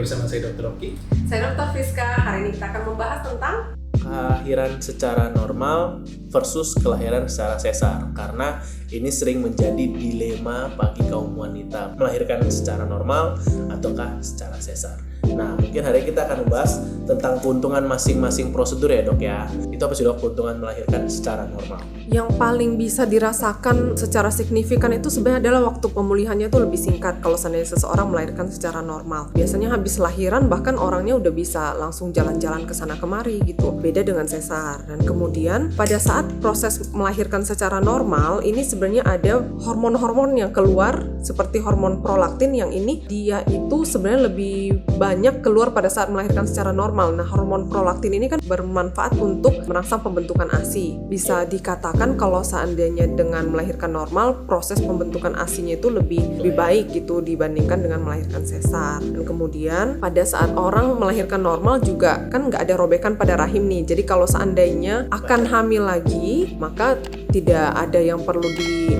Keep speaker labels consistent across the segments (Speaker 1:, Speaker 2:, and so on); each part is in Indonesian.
Speaker 1: bersama saya Dr. Oki.
Speaker 2: Saya Dr. Friska. Hari ini kita akan membahas tentang
Speaker 3: kelahiran secara normal versus kelahiran secara sesar, karena ini sering menjadi dilema bagi kaum wanita, melahirkan secara normal ataukah secara sesar. Nah, mungkin hari ini kita akan membahas tentang keuntungan masing-masing prosedur ya dok ya. Itu apa sih dok, keuntungan melahirkan secara normal?
Speaker 2: yang paling bisa dirasakan secara signifikan itu sebenarnya adalah waktu pemulihannya itu lebih singkat kalau seandainya seseorang melahirkan secara normal. Biasanya habis lahiran bahkan orangnya udah bisa langsung jalan-jalan ke sana kemari gitu. Beda dengan sesar. Dan kemudian pada saat proses melahirkan secara normal ini sebenarnya ada hormon-hormon yang keluar seperti hormon prolaktin, yang ini dia itu sebenarnya lebih banyak keluar pada saat melahirkan secara normal. Nah, hormon prolaktin ini kan bermanfaat untuk merangsang pembentukan ASI. Bisa dikatakan kalau seandainya dengan melahirkan normal, proses pembentukan ASI-nya itu lebih baik gitu dibandingkan dengan melahirkan sesar. Dan kemudian pada saat orang melahirkan normal juga kan nggak ada robekan pada rahim nih. Jadi kalau seandainya akan hamil lagi, maka tidak ada yang perlu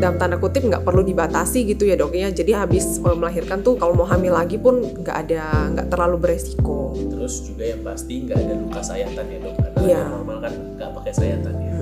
Speaker 2: dalam tanda kutip nggak perlu dibatasi gitu ya dok ya. Jadi habis melahirkan tuh kalau mau hamil lagi pun nggak terlalu beresiko.
Speaker 3: Terus juga yang pasti nggak ada luka sayatan ya dok, karena yang normal kan nggak pakai sayatan ya.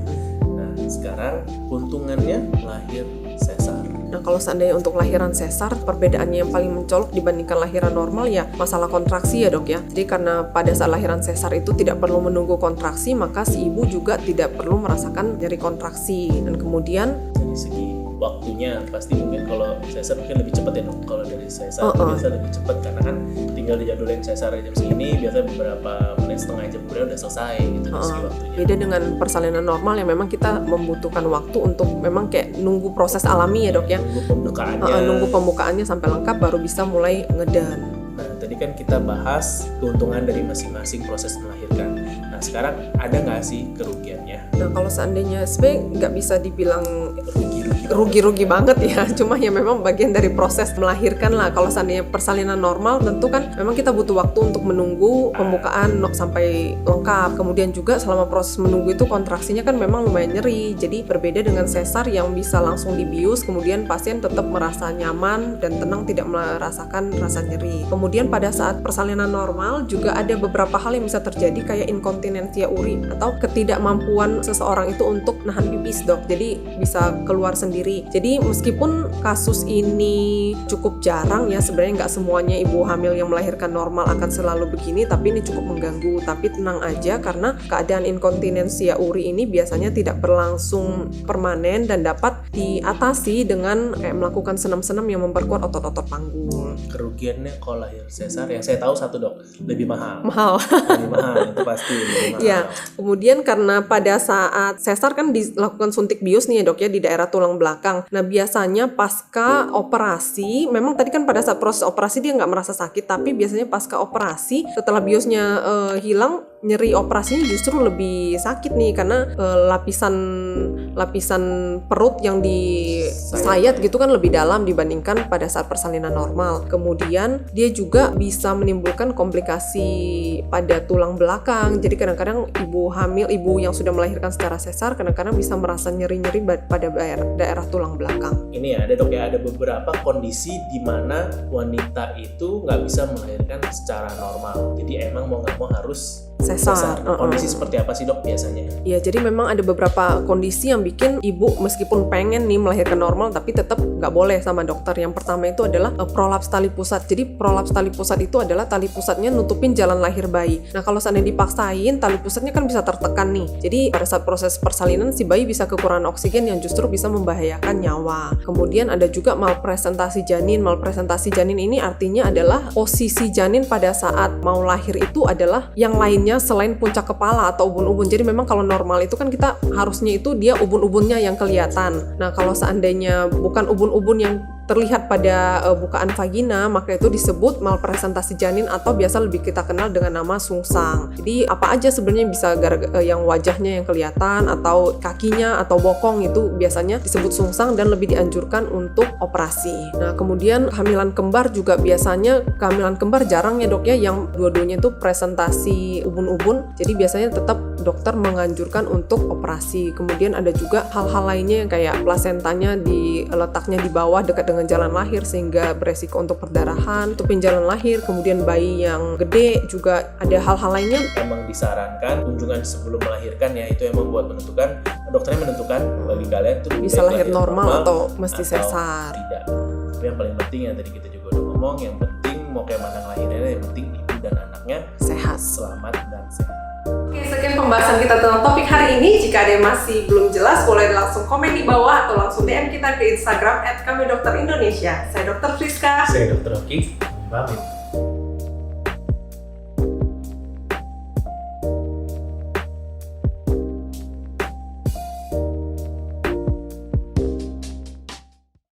Speaker 3: Nah, sekarang keuntungannya lahir sesar.
Speaker 2: Nah, kalau seandainya untuk lahiran sesar, perbedaannya yang paling mencolok dibandingkan lahiran normal ya masalah kontraksi ya dok ya. Jadi karena pada saat lahiran sesar itu tidak perlu menunggu kontraksi, maka si ibu juga tidak perlu merasakan nyeri kontraksi. Dan kemudian
Speaker 3: Dari segi waktunya pasti mungkin kalau sesar mungkin lebih cepat ya dok. Kalau dari sesar biasa lebih cepat karena kan tinggal dijadwalin sesar jam segini, biasanya beberapa menit, setengah jam kemudian udah selesai gitu dari segi waktunya.
Speaker 2: beda dengan persalinan normal yang memang kita membutuhkan waktu untuk memang kayak nunggu proses alami ya dok ya.
Speaker 3: Nunggu pembukaannya.
Speaker 2: Nunggu pembukaannya sampai lengkap baru bisa mulai ngedan.
Speaker 3: Nah, tadi kan kita bahas keuntungan dari masing-masing proses melahirkan. Nah, sekarang ada nggak sih kerugiannya?
Speaker 2: Nah, kalau seandainya sebenarnya nggak bisa dibilang rugi-rugi banget ya, cuma ya memang bagian dari proses melahirkan lah. Kalau seandainya persalinan normal tentu kan memang kita butuh waktu untuk menunggu pembukaan sampai lengkap. Kemudian juga selama proses menunggu itu kontraksinya kan memang lumayan nyeri. Jadi berbeda dengan sesar yang bisa langsung dibius, kemudian pasien tetap merasa nyaman dan tenang, tidak merasakan rasa nyeri. Kemudian pada saat persalinan normal juga ada beberapa hal yang bisa terjadi kayak inkontinensia uri atau ketidakmampuan seseorang itu untuk nahan pipis dok. Jadi bisa keluar sendiri. Jadi meskipun kasus ini cukup jarang ya, sebenarnya nggak semuanya ibu hamil yang melahirkan normal akan selalu begini, tapi ini cukup mengganggu. Tapi tenang aja karena keadaan inkontinensia uri ini biasanya tidak berlangsung permanen dan dapat diatasi dengan kayak melakukan senam-senam yang memperkuat otot-otot panggul.
Speaker 3: Kerugiannya kalau lahir sesar yang saya tahu satu dok, lebih mahal. Lebih mahal itu pasti lebih mahal.
Speaker 2: Ya, kemudian karena pada saat sesar kan dilakukan suntik bius nih ya dok ya di daerah tulang belakang. Nah, biasanya pasca operasi, memang tadi kan pada saat proses operasi dia nggak merasa sakit, tapi biasanya pasca operasi setelah biusnya hilang, nyeri operasinya justru lebih sakit nih karena lapisan perut yang disayat gitu kan lebih dalam dibandingkan pada saat persalinan normal. Kemudian dia juga bisa menimbulkan komplikasi pada tulang belakang. Jadi kadang-kadang ibu yang sudah melahirkan secara sesar kadang-kadang bisa merasa nyeri-nyeri pada daerah tulang belakang.
Speaker 3: Ini ya ada dok ya, ada beberapa kondisi di mana wanita itu nggak bisa melahirkan secara normal. Jadi emang mau nggak mau harus sesar. Kondisi seperti apa sih dok biasanya?
Speaker 2: Ya, jadi memang ada beberapa kondisi yang bikin ibu meskipun pengen nih melahirkan normal tapi tetap nggak boleh sama dokter. Yang pertama itu adalah prolaps tali pusat. Jadi prolaps tali pusat itu adalah tali pusatnya nutupin jalan lahir bayi. Nah, kalau seandainya dipaksain, tali pusatnya kan bisa tertekan nih. Jadi pada saat proses persalinan si bayi bisa kekurangan oksigen yang justru bisa membahayakan nyawa. Kemudian ada juga malpresentasi janin. Malpresentasi janin ini artinya adalah posisi janin pada saat mau lahir itu adalah yang lainnya selain puncak kepala atau ubun-ubun. Jadi memang kalau normal itu kan kita harusnya itu dia ubun-ubunnya yang kelihatan. Nah, kalau seandainya bukan ubun-ubun yang terlihat pada bukaan vagina, maka itu disebut malpresentasi janin atau biasa lebih kita kenal dengan nama sungsang. Jadi apa aja sebenarnya bisa yang wajahnya yang kelihatan atau kakinya atau bokong itu biasanya disebut sungsang dan lebih dianjurkan untuk operasi. Nah, kemudian kehamilan kembar juga biasanya kehamilan kembar jarang ya dok ya yang dua-duanya itu presentasi ubun-ubun. Jadi biasanya tetap dokter menganjurkan untuk operasi. Kemudian ada juga hal-hal lainnya yang kayak plasentanya letaknya di bawah dekat dengan jalan lahir sehingga beresiko untuk perdarahan, tutupin jalan lahir. Kemudian bayi yang gede juga ada hal-hal lainnya.
Speaker 3: Emang disarankan kunjungan sebelum melahirkan ya, itu emang buat menentukan, dokternya menentukan bagi kalian tuh
Speaker 2: Bisa lahir normal atau mesti sesar.
Speaker 3: Tidak. Tapi yang paling penting yang tadi kita juga udah ngomong, yang penting mau kayak mana lahirnya, yang penting ibu dan anaknya
Speaker 2: Sehat.
Speaker 3: selamat dan sehat.
Speaker 2: Oke, sekian pembahasan kita tentang topik hari ini. Jika ada yang masih belum jelas, boleh langsung komen di bawah atau langsung DM kita ke Instagram @kamidokter Indonesia. Saya Dr. Friska.
Speaker 3: Saya Dr. Oki, pamit.